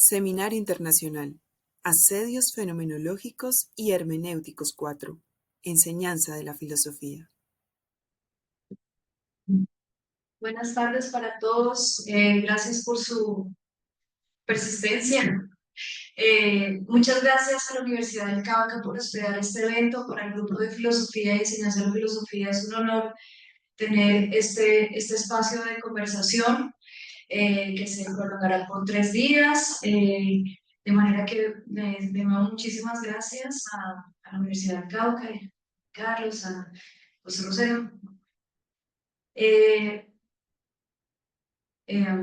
Seminario Internacional: Asedios Fenomenológicos y Hermenéuticos 4. Enseñanza de la filosofía. Buenas tardes para todos. Gracias por su persistencia. Muchas gracias a la Universidad del Cauca por hospedar este evento. Para el grupo de filosofía y enseñanza de la filosofía es un honor tener este espacio de conversación que se prolongará por 3 días. De manera que de nuevo muchísimas gracias a la Universidad del Cauca, a Carlos, a José Rosero. Eh, eh,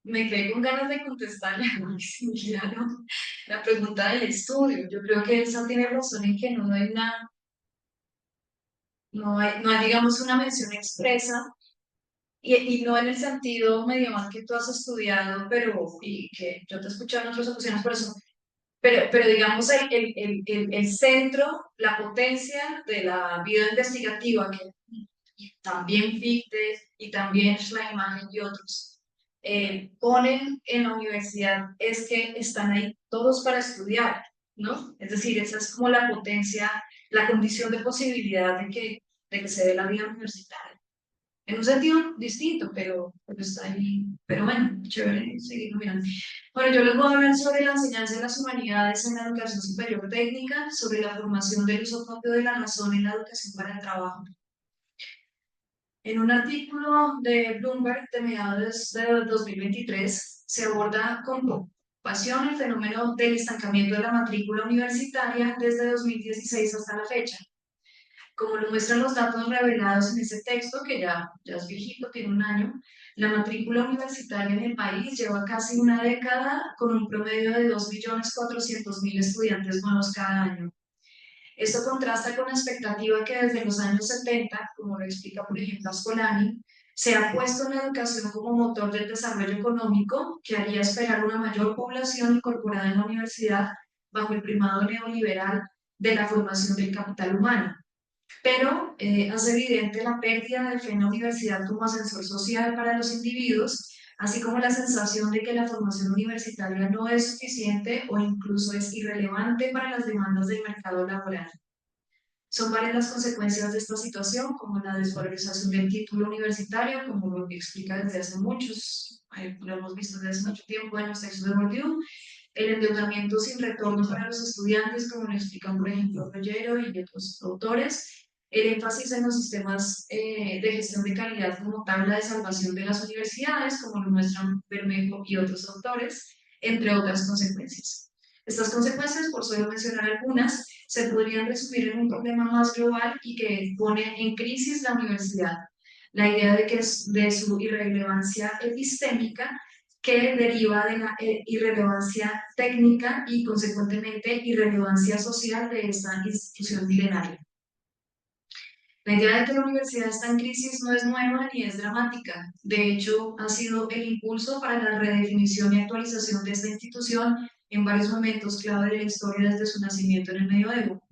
Me quedé con ganas de contestarle a Maximiliano la pregunta del estudio. Yo creo que Elsa tiene razón en que no hay, digamos, una mención expresa, y no en el sentido medio mal que tú has estudiado, y que yo te he escuchado en otras ocasiones por eso, pero digamos, el centro, la potencia de la vida investigativa, que también Fichte y también Schleimacher y otros ponen en la universidad, es que están ahí todos para estudiar, ¿no? Es decir, esa es como la potencia, la condición de posibilidad de que se dé la vida universitaria. En un sentido distinto, pero está ahí. Pero bueno, chévere seguir mirando. Bueno, yo les voy a hablar sobre la enseñanza de las humanidades en la educación superior técnica, sobre la formación del uso propio de la razón en la educación para el trabajo. En un artículo de Bloomberg de mediados de 2023 se aborda con preocupación el fenómeno del estancamiento de la matrícula universitaria desde 2016 hasta la fecha. Como lo muestran los datos revelados en ese texto, que ya es viejito, tiene un año, la matrícula universitaria en el país lleva casi una década con un promedio de 2.400.000 estudiantes nuevos cada año. Esto contrasta con la expectativa que desde los años 70, como lo explica por ejemplo Ascolani, se ha puesto en la educación como motor del desarrollo económico que haría esperar una mayor población incorporada en la universidad bajo el primado neoliberal de la formación del capital humano. Pero hace evidente la pérdida de fe en la universidad como ascensor social para los individuos, así como la sensación de que la formación universitaria no es suficiente o incluso es irrelevante para las demandas del mercado laboral. Son varias las consecuencias de esta situación, como la desvalorización del título universitario, como lo explica desde hace lo hemos visto desde hace mucho tiempo en los textos de Bourdieu, el endeudamiento sin retorno para los estudiantes, como lo explican por ejemplo Rollero y otros autores, el énfasis en los sistemas de gestión de calidad como tabla de salvación de las universidades, como lo muestran Bermejo y otros autores, entre otras consecuencias. Estas consecuencias, por solo mencionar algunas, se podrían resumir en un problema más global y que pone en crisis la universidad. La idea de que de su irrelevancia epistémica, que deriva de la irrelevancia técnica y consecuentemente irrelevancia social de esta institución milenaria. La idea de que la universidad está en crisis no es nueva ni es dramática. De hecho, ha sido el impulso para la redefinición y actualización de esta institución en varios momentos clave de la historia desde su nacimiento en el Medioevo.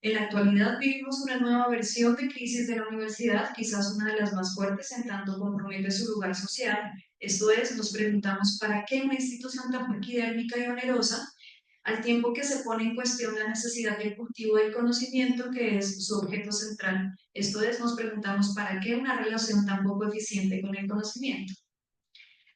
En la actualidad vivimos una nueva versión de crisis de la universidad, quizás una de las más fuertes en tanto compromete su lugar social. Esto es, nos preguntamos para qué una institución tan paquidérmica y onerosa, al tiempo que se pone en cuestión la necesidad del cultivo del conocimiento, que es su objeto central. Esto es, nos preguntamos para qué una relación tan poco eficiente con el conocimiento.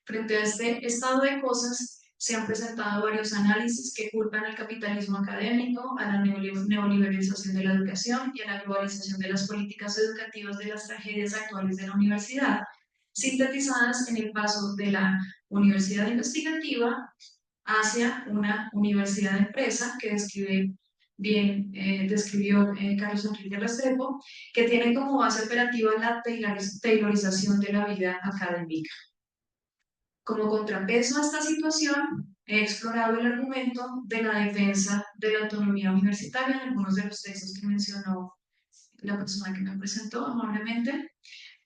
Frente a este estado de cosas, se han presentado varios análisis que culpan al capitalismo académico, a la neoliberalización de la educación y a la globalización de las políticas educativas de las tragedias actuales de la universidad, sintetizadas en el paso de la universidad investigativa hacia una universidad empresa que describió Carlos Enrique Restrepo, que tiene como base operativa la taylorización de la vida académica. Como contrapeso a esta situación, he explorado el argumento de la defensa de la autonomía universitaria en algunos de los textos que mencionó la persona que me presentó amablemente,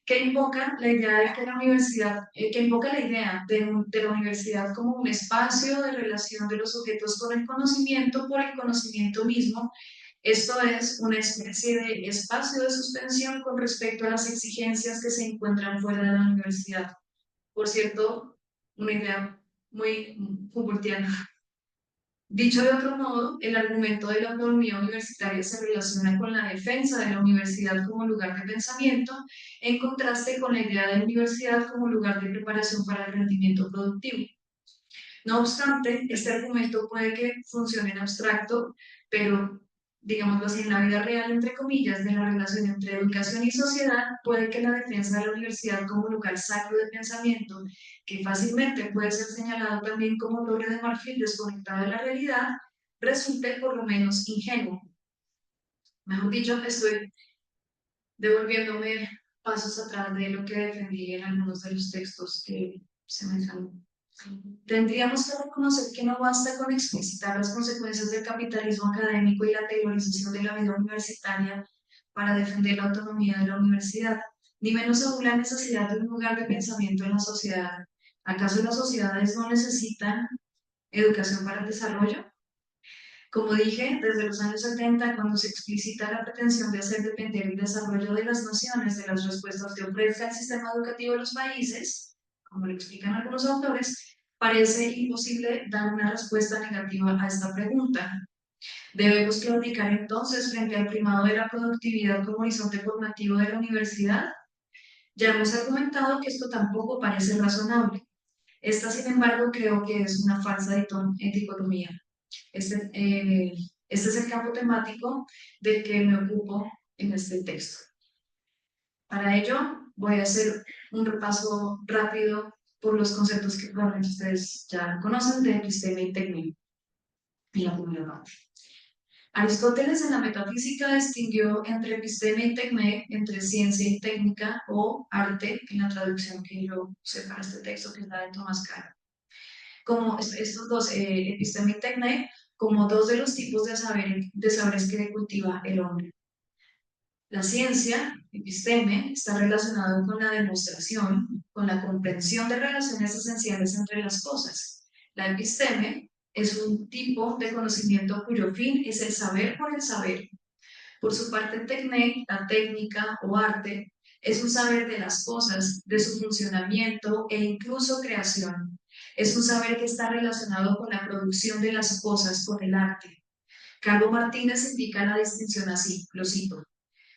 que invoca la idea de que la universidad, que invoca la idea de la universidad como un espacio de relación de los sujetos con el conocimiento por el conocimiento mismo. Esto es una especie de espacio de suspensión con respecto a las exigencias que se encuentran fuera de la universidad. Por cierto, una idea muy Humboldtiano. Dicho de otro modo, el argumento de la autonomía universitaria se relaciona con la defensa de la universidad como lugar de pensamiento, en contraste con la idea de la universidad como lugar de preparación para el rendimiento productivo. No obstante, este argumento puede que funcione en abstracto, pero, digámoslo así, en la vida real, entre comillas, de la relación entre educación y sociedad, puede que la defensa de la universidad como lugar sacro de pensamiento, que fácilmente puede ser señalado también como torre de marfil desconectada de la realidad, resulte por lo menos ingenuo. Mejor dicho, estoy devolviéndome pasos atrás de lo que defendí en algunos de los textos que se mencionan. Tendríamos que reconocer que no basta con explicitar las consecuencias del capitalismo académico y la teorización de la vida universitaria para defender la autonomía de la universidad, ni menos aún la necesidad de un lugar de pensamiento en la sociedad. ¿Acaso las sociedades no necesitan educación para el desarrollo? Como dije, desde los años 70, cuando se explicita la pretensión de hacer depender el desarrollo de las naciones de las respuestas que ofrezca el sistema educativo de los países, como lo explican algunos autores, parece imposible dar una respuesta negativa a esta pregunta. ¿Debemos claudicar entonces frente al primado de la productividad como horizonte formativo de la universidad? Ya hemos argumentado que esto tampoco parece razonable. Esta, sin embargo, creo que es una falsa dicotomía. Este, este es el campo temático del que me ocupo en este texto. Para ello, voy a hacer un repaso rápido por los conceptos que probablemente ustedes ya conocen de episteme y tecne en la primera parte. Aristóteles en la metafísica distinguió entre episteme y tecne, entre ciencia y técnica o arte, en la traducción que yo usé para este texto, que es la de Tomás Caro. Como estos dos, episteme y tecne, como dos de los tipos de saberes que cultiva el hombre. La ciencia, episteme, está relacionado con la demostración, con la comprensión de relaciones esenciales entre las cosas. La episteme es un tipo de conocimiento cuyo fin es el saber por el saber. Por su parte, tecne, la técnica o arte, es un saber de las cosas, de su funcionamiento e incluso creación. Es un saber que está relacionado con la producción de las cosas, con el arte. Calvo Martínez indica la distinción así, lo cito.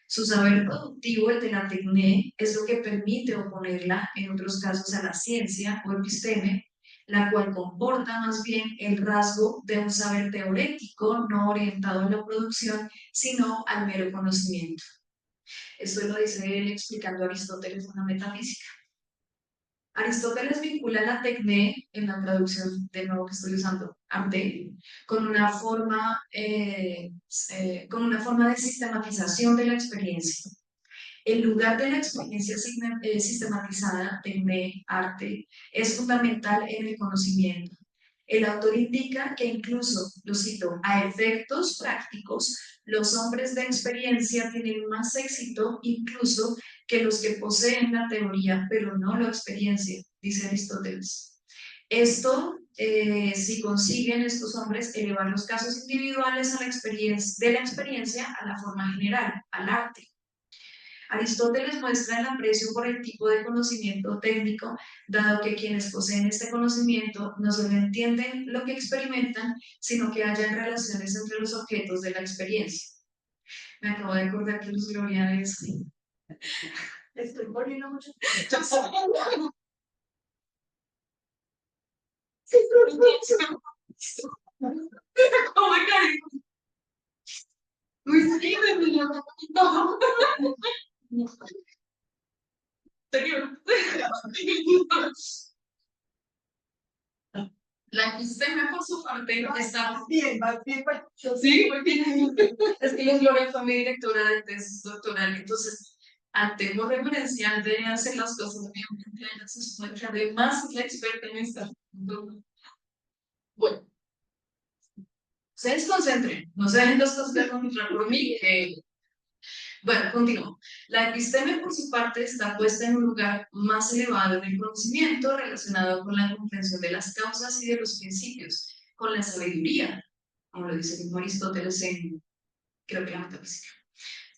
Su saber productivo, el de la tecné, es lo que permite oponerla, en otros casos, a la ciencia o episteme, la cual comporta más bien el rasgo de un saber teorético no orientado a la producción, sino al mero conocimiento. Esto lo dice él explicando Aristóteles en la metafísica. Aristóteles vincula la tecné, en la traducción de nuevo que estoy usando, arte, con una forma de sistematización de la experiencia. El lugar de la experiencia sistematizada, tecné, arte, es fundamental en el conocimiento. El autor indica que incluso, lo cito, a efectos prácticos, los hombres de experiencia tienen más éxito incluso que los que poseen la teoría, pero no la experiencia, dice Aristóteles. Esto, si consiguen estos hombres elevar los casos individuales a la de la experiencia a la forma general, al arte. Aristóteles muestra el aprecio por el tipo de conocimiento técnico, dado que quienes poseen este conocimiento no solo entienden lo que experimentan, sino que hallan relaciones entre los objetos de la experiencia. Me acabo de acordar que los glorianes... Estoy poniendo mucho... ¿Cómo me cae? Uy, sí, no. La episteme, por su parte, está bien, sí, muy bien. Es que los Gloria fue mi directora de tesis doctoral, entonces, al tema referencial de hacer las cosas bien, se supone que además es la experta en esta. Bueno, ustedes concentren, no se dejen las cosas concentrar por mí, que bueno, continúo. La episteme, por su parte, está puesta en un lugar más elevado en el conocimiento relacionado con la comprensión de las causas y de los principios, con la sabiduría, como lo dice el mismo Aristóteles en, creo que la metafísica.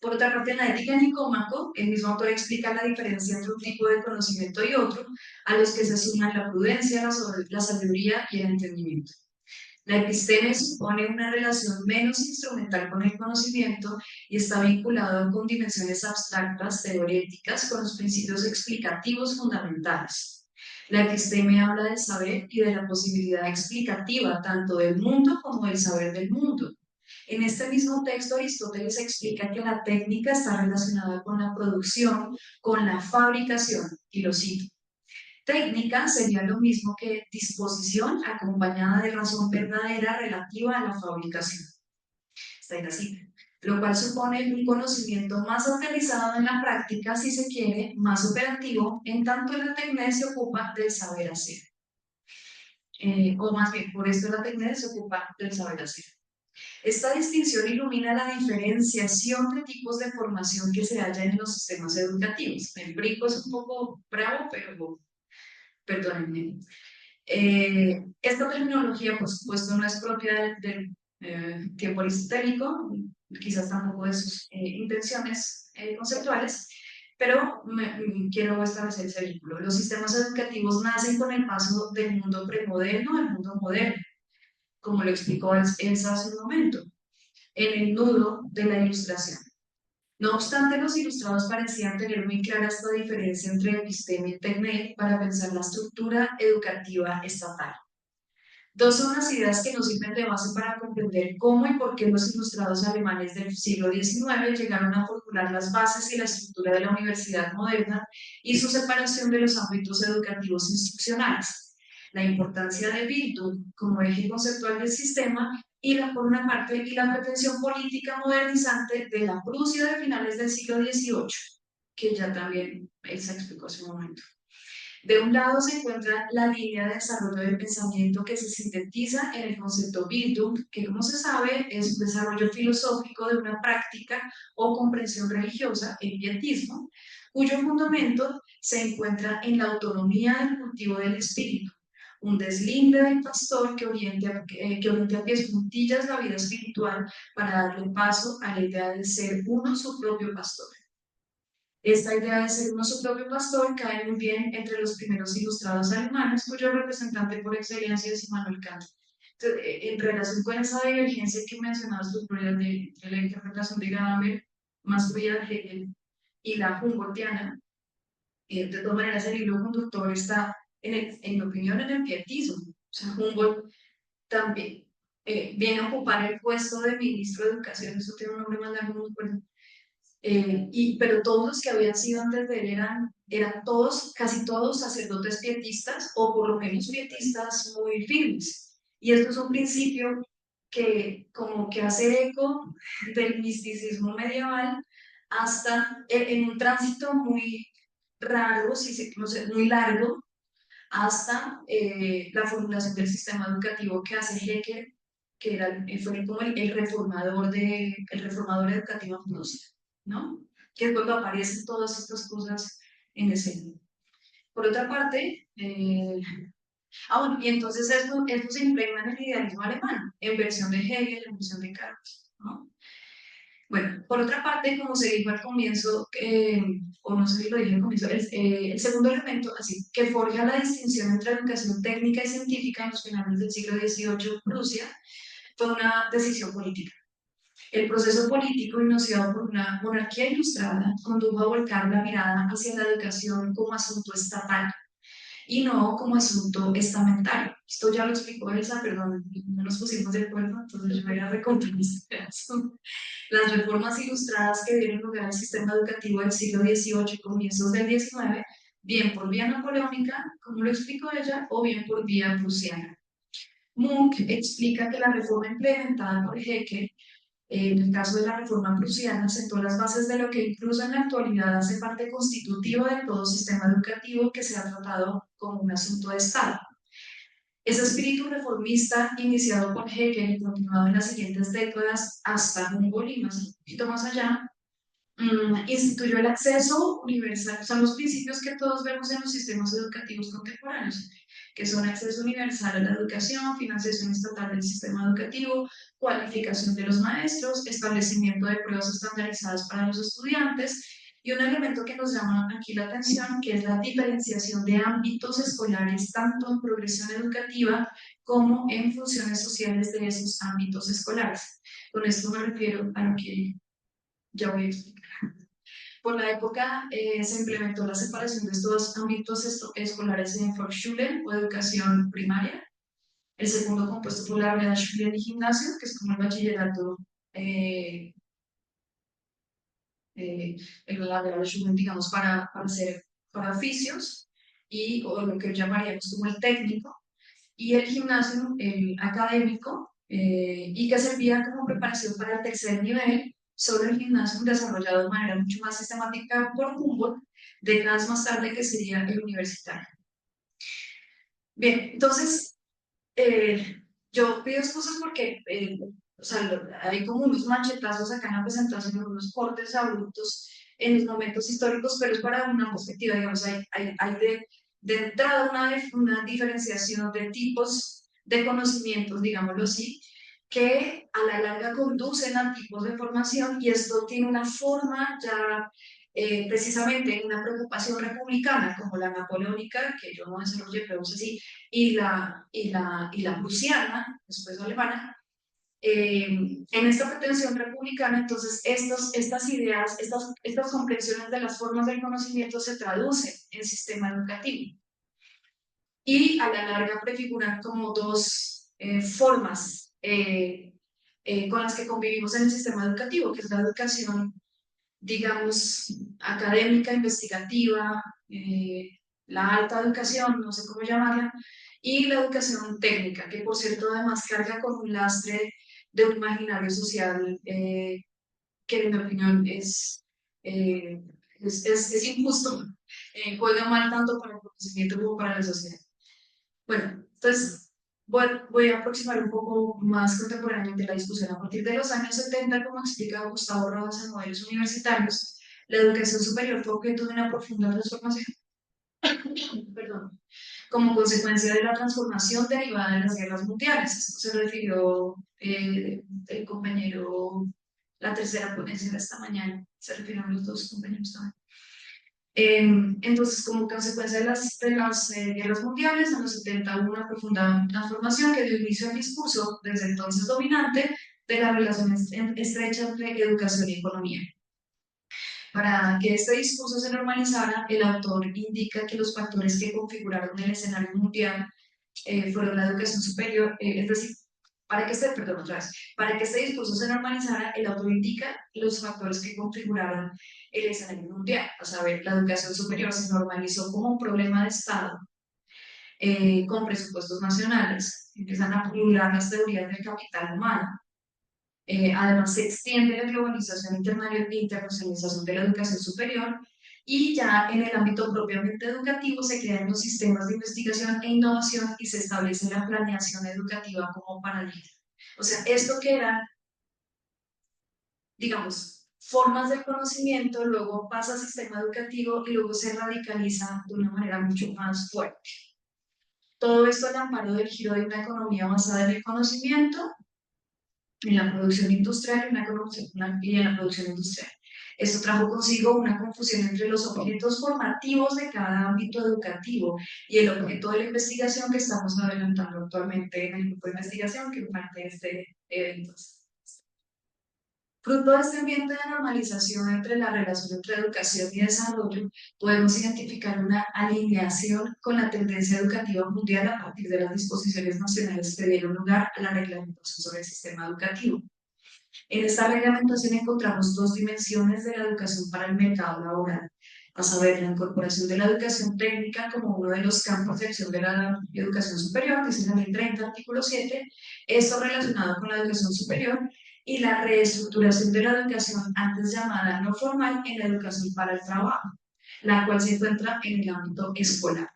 Por otra parte, en la ética de Nicómaco, el mismo autor explica la diferencia entre un tipo de conocimiento y otro, a los que se suman la prudencia, la sabiduría y el entendimiento. La episteme supone una relación menos instrumental con el conocimiento y está vinculado con dimensiones abstractas, teoréticas, con los principios explicativos fundamentales. La episteme habla del saber y de la posibilidad explicativa tanto del mundo como del saber del mundo. En este mismo texto, Aristóteles explica que la técnica está relacionada con la producción, con la fabricación, y lo cito. Técnica sería lo mismo que disposición acompañada de razón verdadera relativa a la fabricación. Está ahí la cita. Lo cual supone un conocimiento más organizado en la práctica, si se quiere, más operativo, en tanto la técnica se ocupa del saber hacer. O más bien, por esto la técnica se ocupa del saber hacer. Esta distinción ilumina la diferenciación de tipos de formación que se halla en los sistemas educativos. El brico es un poco bravo, pero perdónenme. Esta terminología, por supuesto, no es propia del tiempo aristotélico, quizás tampoco de sus intenciones conceptuales, pero quiero establecer ese vínculo. Los sistemas educativos nacen con el paso del mundo premoderno al mundo moderno, como lo explicó Elsa hace un momento, en el nudo de la ilustración. No obstante, los ilustrados parecían tener muy clara esta diferencia entre episteme y tecné para pensar la estructura educativa estatal. Dos son las ideas que nos sirven de base para comprender cómo y por qué los ilustrados alemanes del siglo XIX llegaron a formular las bases y la estructura de la universidad moderna y su separación de los ámbitos educativos instruccionales, la importancia de Bildung como eje conceptual del sistema y por una parte, y la pretensión política modernizante de la Prusia de finales del siglo XVIII, que ya también se explicó hace un momento. De un lado se encuentra la línea de desarrollo del pensamiento que se sintetiza en el concepto Bildung, que como se sabe es un desarrollo filosófico de una práctica o comprensión religiosa, el pietismo, cuyo fundamento se encuentra en la autonomía del cultivo del espíritu, un deslinde del pastor que oriente a pies juntillas la vida espiritual para darle paso a la idea de ser uno su propio pastor. Esta idea de ser uno su propio pastor cae muy bien entre los primeros ilustrados alemanes, cuyo representante por excelencia es Immanuel Kant. Entonces, en relación con esa divergencia que mencionabas tú, Gloria, de la interpretación de Gadamer, más fría de Hegel, y la Humboldtiana, de todas maneras el hilo conductor está, en mi opinión, en el pietismo. O sea, Humboldt también viene a ocupar el puesto de ministro de Educación, eso tiene un nombre más largo, no me acuerdo. Pero todos los que habían sido antes de él eran todos, casi todos sacerdotes pietistas o por lo menos pietistas muy firmes. Y esto es un principio que como que hace eco del misticismo medieval hasta en un tránsito muy raro, no sé, muy largo, hasta la formulación del sistema educativo que hace Hegel, que fue como el reformador educativo en Prusia, ¿no? Que es cuando aparecen todas estas cosas en escena. Por otra parte, bueno, y entonces esto se impregna en el idealismo alemán, en versión de Hegel, en versión de Kant, ¿no? Bueno, por otra parte, como se dijo al comienzo, o no sé si lo dije al comienzo, el segundo elemento, así, que forja la distinción entre educación técnica y científica en los finales del siglo XVIII en Prusia, fue una decisión política. El proceso político, iniciado por una monarquía ilustrada, condujo a volcar la mirada hacia la educación como asunto estatal y no como asunto estamentario. Esto ya lo explicó Elsa, perdón, no nos pusimos de acuerdo, entonces yo voy a recordar este pedazo. Las reformas ilustradas que dieron lugar al sistema educativo del siglo XVIII y comienzos del XIX, bien por vía napoleónica, como lo explicó ella, o bien por vía prusiana. Munk explica que la reforma implementada por Hegel, en el caso de la reforma prusiana, sentó las bases de lo que incluso en la actualidad hace parte constitutiva de todo sistema educativo que se ha tratado como un asunto de Estado. Ese espíritu reformista, iniciado por Hegel y continuado en las siguientes décadas hasta Humboldt y un poquito más allá, instituyó el acceso universal. Son los principios que todos vemos en los sistemas educativos contemporáneos, que son acceso universal a la educación, financiación estatal del sistema educativo, cualificación de los maestros, establecimiento de pruebas estandarizadas para los estudiantes, y un elemento que nos llama aquí la atención, que es la diferenciación de ámbitos escolares, tanto en progresión educativa como en funciones sociales de esos ámbitos escolares. Con esto me refiero a lo que ya voy a explicar. Por la época se implementó la separación de estos ámbitos escolares en Volksschule o educación primaria, el segundo compuesto por la Realschule y gimnasio, que es como el bachillerato, eh, eh, la Realschule, digamos, para oficios, y, o lo que llamaríamos como el técnico, y el gimnasio, el académico, y que servía como preparación para el tercer nivel, sobre el gimnasio desarrollado de manera mucho más sistemática por Humboldt, décadas más tarde, que sería el universitario. Bien, entonces, yo pido excusas porque o sea, hay como unos machetazos acá en la presentación, unos cortes abruptos en los momentos históricos, pero es para una perspectiva, digamos, hay de entrada una diferenciación de tipos de conocimientos, digámoslo así, que a la larga conducen a tipos de formación, y esto tiene una forma ya precisamente en una preocupación republicana como la napoleónica, que yo no desarrollé, pero es así, y la prusiana, después alemana, en esta pretensión republicana. Entonces estas ideas, estas comprensiones de las formas del conocimiento se traducen en sistema educativo, y a la larga prefiguran como dos formas con las que convivimos en el sistema educativo, que es la educación, digamos, académica, investigativa, la alta educación, no sé cómo llamarla, y la educación técnica, que por cierto además carga con un lastre de un imaginario social que en mi opinión eh, es injusto, juega mal tanto para el conocimiento como para la sociedad. Bueno, entonces voy a aproximar un poco más contemporáneamente la discusión. A partir de los años 70, como explica Gustavo Rodas en Modelos Universitarios, la educación superior fue objeto de una profunda transformación, perdón, como consecuencia de la transformación derivada de las guerras mundiales. Esto se refirió el compañero, la tercera ponencia de esta mañana, se refirieron los dos compañeros también. Entonces, como consecuencia de las guerras mundiales, en los 70 hubo una profunda transformación que dio inicio al discurso, desde entonces dominante, de la relación estrecha entre educación y economía. Para que este discurso se normalizara, el autor indica que los factores que configuraron el escenario mundial fueron la educación superior, es decir, para que este discurso se normalizara, el autor indica los factores que configuraron el escenario mundial, a saber, la educación superior se normalizó como un problema de Estado, con presupuestos nacionales, empiezan a pulular las teorías del capital humano. Además, se extiende la globalización e internacionalización de la educación superior, y ya en el ámbito propiamente educativo se crean los sistemas de investigación e innovación y se establece la planeación educativa como paradigma. O sea, esto que era, digamos, formas del conocimiento, luego pasa al sistema educativo y luego se radicaliza de una manera mucho más fuerte. Todo esto al amparo del giro de una economía basada en el conocimiento, en la producción industrial y en la producción industrial. Esto trajo consigo una confusión entre los objetos formativos de cada ámbito educativo y el objeto de la investigación que estamos adelantando actualmente en el grupo de investigación que parte de este evento. Fruto de este ambiente de normalización entre la relación entre educación y desarrollo, podemos identificar una alineación con la tendencia educativa mundial a partir de las disposiciones nacionales que dieron lugar a la reglamentación sobre el sistema educativo. En esta reglamentación encontramos dos dimensiones de la educación para el mercado laboral, a saber, la incorporación de la educación técnica como uno de los campos de acción de la educación superior, dice la Ley 30, artículo 7, esto relacionado con la educación superior, y la reestructuración de la educación antes llamada no formal en la educación para el trabajo, la cual se encuentra en el ámbito escolar.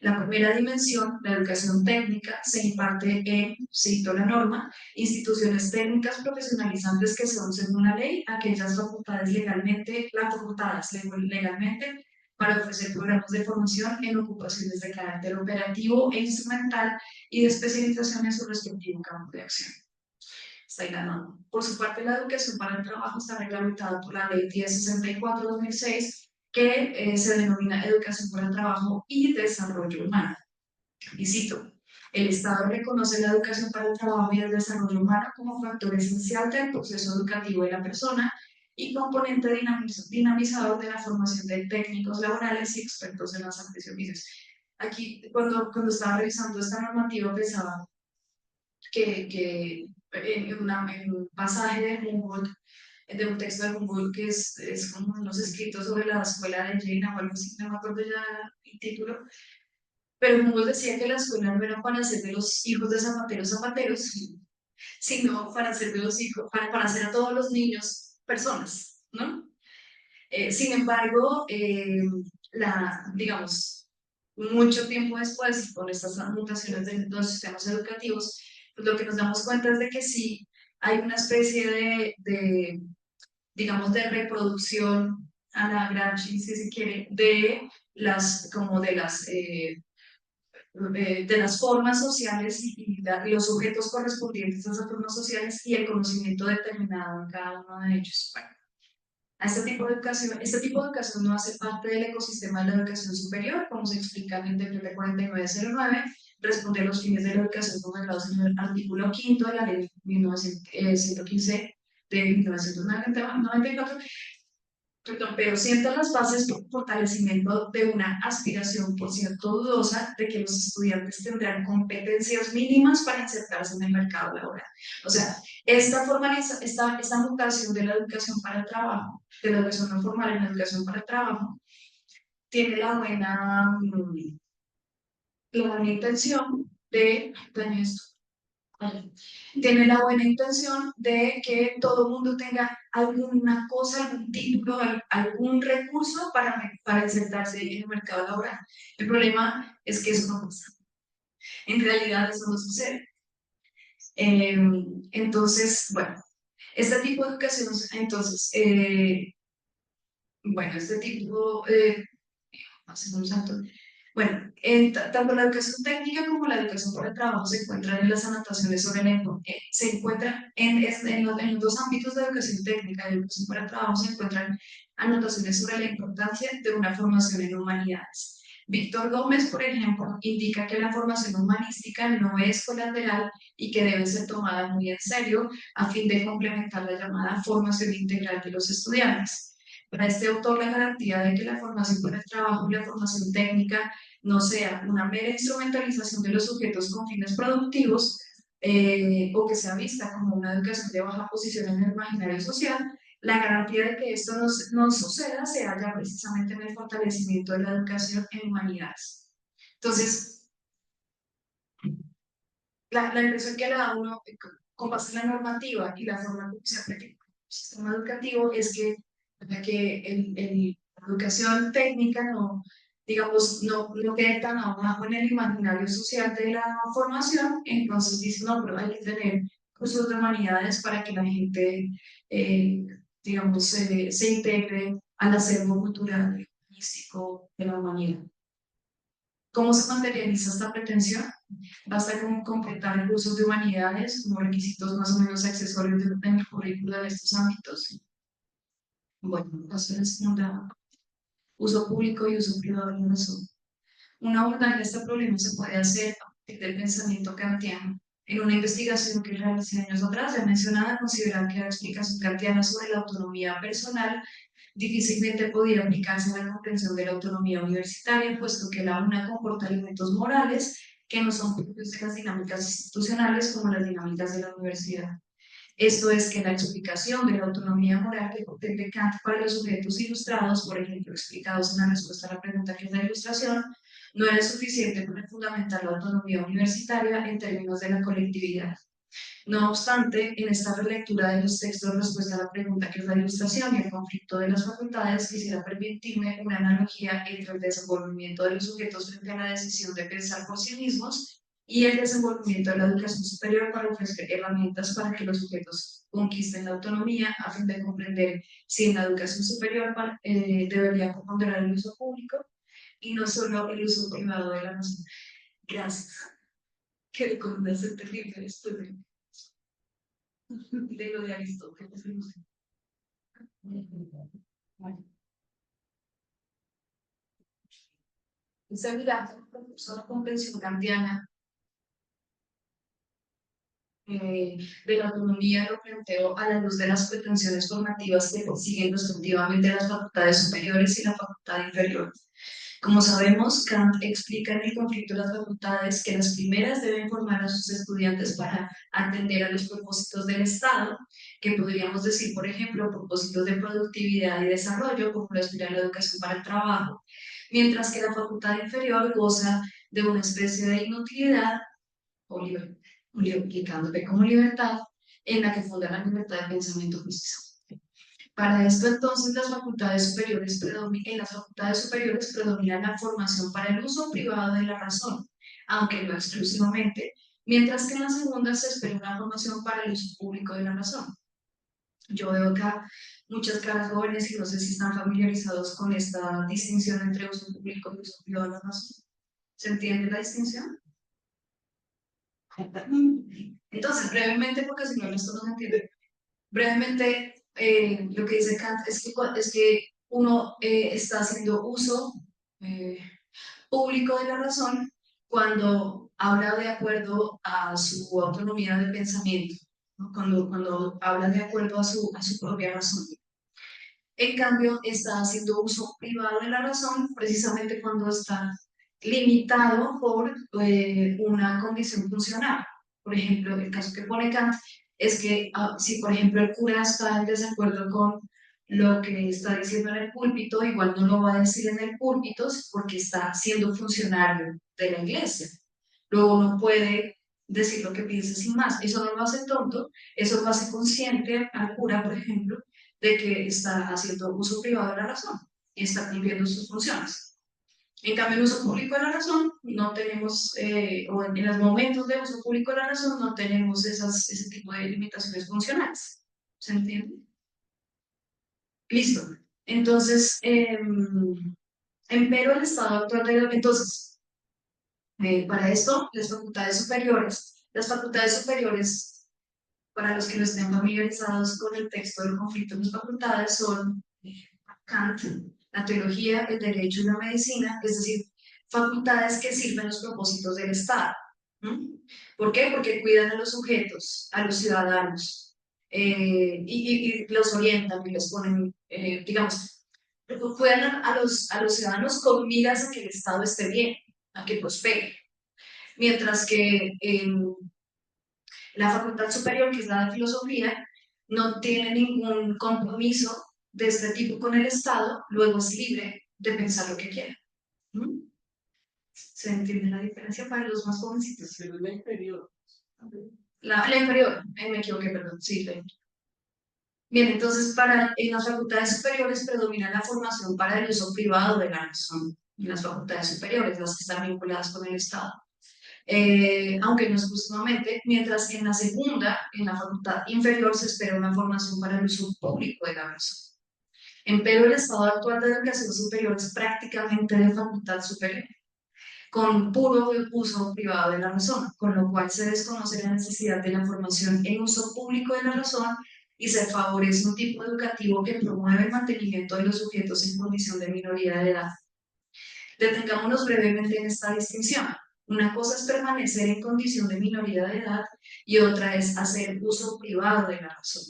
La primera dimensión, la educación técnica, se imparte en, cito la norma, instituciones técnicas profesionalizantes que son, según la ley, aquellas facultadas legalmente para ofrecer programas de formación en ocupaciones de carácter operativo e instrumental y de especialización en su respectivo campo de acción. Está ahí la norma. Por su parte, la educación para el trabajo está reglamentada por la Ley 1064/2006, que se denomina Educación para el Trabajo y Desarrollo Humano. Y cito, el Estado reconoce la educación para el trabajo y el desarrollo humano como factor esencial del proceso educativo de la persona y componente dinamizador de la formación de técnicos laborales y expertos en las artes y oficios. Aquí, cuando estaba revisando esta normativa, pensaba que en un pasaje de Humboldt, de un texto de Humboldt que es como unos escritos sobre la escuela de Jena o algo así, no me acuerdo ya el título, pero Humboldt decía que la escuela no era para hacer de los hijos de zapateros zapateros, sino para hacer de los hijos, para hacer a todos los niños personas, ¿no? Sin embargo, digamos, mucho tiempo después, con estas mutaciones de los sistemas educativos, pues lo que nos damos cuenta es de que sí hay una especie digamos, de reproducción a la Gramsci, si se quiere, de las formas sociales y los sujetos correspondientes a esas formas sociales y el conocimiento determinado en cada uno de ellos. Bueno, a este tipo de educación no hace parte del ecosistema de la educación superior, como se explica en el decreto 4909, responde a los fines de la educación consagrados en el artículo 5 de la ley 115 de 1994, pero sientan las bases por fortalecimiento de una aspiración, por cierto, dudosa, de que los estudiantes tendrán competencias mínimas para insertarse en el mercado laboral. O sea, esta mutación de la educación para el trabajo, de la educación no formal en la educación para el trabajo, tiene la buena intención de, daño esto, tiene la buena intención de que todo el mundo tenga alguna cosa, algún título, algún recurso para insertarse en el mercado laboral. El problema es que eso no pasa. En realidad eso no sucede. Entonces, bueno, este tipo de educación, entonces, bueno, este tipo, hacemos un salto. Bueno, tanto la educación técnica como la educación para el trabajo se encuentran en las anotaciones sobre se encuentran en los dos ámbitos de educación técnica y educación para el trabajo se encuentran anotaciones sobre la importancia de una formación en humanidades. Víctor Gómez, por ejemplo, indica que la formación humanística no es colateral y que debe ser tomada muy en serio a fin de complementar la llamada formación integral de los estudiantes. Para este autor, la garantía de que la formación para el trabajo y la formación técnica no sea una mera instrumentalización de los sujetos con fines productivos o que sea vista como una educación de baja posición en el imaginario social, la garantía de que esto no suceda se halla precisamente en el fortalecimiento de la educación en humanidades. Entonces, la impresión que le da uno con base en la normativa y la forma como se aplica el sistema educativo es que la educación técnica no, digamos, no quede tan abajo en el imaginario social de la formación, entonces dice, no, pero hay que tener cursos de humanidades para que la gente, eh, digamos, se integre al acervo cultural y artístico de la humanidad. ¿Cómo se materializa esta pretensión? Basta con completar cursos de humanidades como requisitos más o menos accesorios en el currículo de estos ámbitos. Bueno, paso a la segunda, uso público y uso privado de la razón. Un abordaje de este problema se puede hacer a partir del pensamiento kantiano. En una investigación que realicé años atrás, ya mencionada, considerar que la explicación kantiana sobre la autonomía personal difícilmente podía aplicarse a la comprensión de la autonomía universitaria, puesto que la una comporta elementos morales que no son propios de las dinámicas institucionales como las dinámicas de la universidad. Esto es que la explicación de la autonomía moral que pretende Kant para los sujetos ilustrados, por ejemplo, explicados en la respuesta a la pregunta que es la ilustración, no era suficiente para fundamentar la autonomía universitaria en términos de la colectividad. No obstante, en esta relectura de los textos respuesta a la pregunta que es la ilustración y el conflicto de las facultades, quisiera permitirme una analogía entre el desenvolvimiento de los sujetos frente a la decisión de pensar por sí mismos y el desenvolvimiento de la educación superior para ofrecer herramientas para que los sujetos conquisten la autonomía a fin de comprender si en la educación superior debería ponderar el uso público y no solo el uso privado de la razón. Gracias. Que recomendación terrible después de lo de Aristóteles. Esa mirada, profesora comprensión kantiana de la autonomía lo planteo a la luz de las pretensiones formativas que persiguen respectivamente las facultades superiores y la facultad inferior. Como sabemos, Kant explica en el conflicto de las facultades que las primeras deben formar a sus estudiantes para atender a los propósitos del Estado, que podríamos decir, por ejemplo, propósitos de productividad y desarrollo, como lo aspira la educación para el trabajo, mientras que la facultad inferior goza de una especie de inutilidad o implicándole como libertad, en la que funda la libertad de pensamiento preciso. Para esto entonces en las facultades superiores predomina la formación para el uso privado de la razón, aunque no exclusivamente, mientras que en la segunda se espera una formación para el uso público de la razón. Yo veo acá muchas caras jóvenes y no sé si están familiarizados con esta distinción entre uso público y uso privado de la razón. ¿Se entiende la distinción? Entonces, brevemente, porque si no esto no se entiende, brevemente lo que dice Kant es que uno está haciendo uso eh, público de la razón cuando habla de acuerdo a su autonomía de pensamiento, ¿no? Cuando habla de acuerdo a su propia razón. En cambio, está haciendo uso privado de la razón precisamente cuando está limitado por una condición funcional. Por ejemplo, el caso que pone Kant es que si, por ejemplo, el cura está en desacuerdo con lo que está diciendo en el púlpito, igual no lo va a decir en el púlpito porque está siendo funcionario de la iglesia. Luego no puede decir lo que piensa sin más. Eso no lo hace tonto, eso lo hace consciente al cura, por ejemplo, de que está haciendo uso privado de la razón y está cumpliendo sus funciones. En cambio, en uso público de la razón no tenemos, o en los momentos de uso público de la razón no tenemos ese tipo de limitaciones funcionales. ¿Se entiende? Listo. Entonces, empero el estado actual de... Entonces, para esto, las facultades superiores, para los que no estén familiarizados con el texto del conflicto de las facultades, son Kant, la teología, el derecho y la medicina, es decir, facultades que sirven los propósitos del Estado. ¿Mm? ¿Por qué? Porque cuidan a los sujetos, a los ciudadanos, y los orientan y les ponen, digamos, cuidan a los ciudadanos con miras a que el Estado esté bien, a que prospere. Mientras que la facultad superior, que es la de filosofía, no tiene ningún compromiso de este tipo con el Estado, luego es libre de pensar lo que quiera. ¿Mm? ¿Se entiende la diferencia para los más jovencitos? Pero la inferior. La inferior, me equivoqué, perdón, sí, la inferior. Bien, entonces en las facultades superiores predomina la formación para el uso privado de la razón, en las facultades superiores, las que están vinculadas con el Estado. Aunque no exclusivamente, mientras que en la segunda, en la facultad inferior, se espera una formación para el uso público de la razón. Empero el estado actual de educación superior es prácticamente de facultad superior, con puro uso privado de la razón, con lo cual se desconoce la necesidad de la formación en uso público de la razón y se favorece un tipo educativo que promueve el mantenimiento de los sujetos en condición de minoría de edad. Detengámonos brevemente en esta distinción. Una cosa es permanecer en condición de minoría de edad y otra es hacer uso privado de la razón.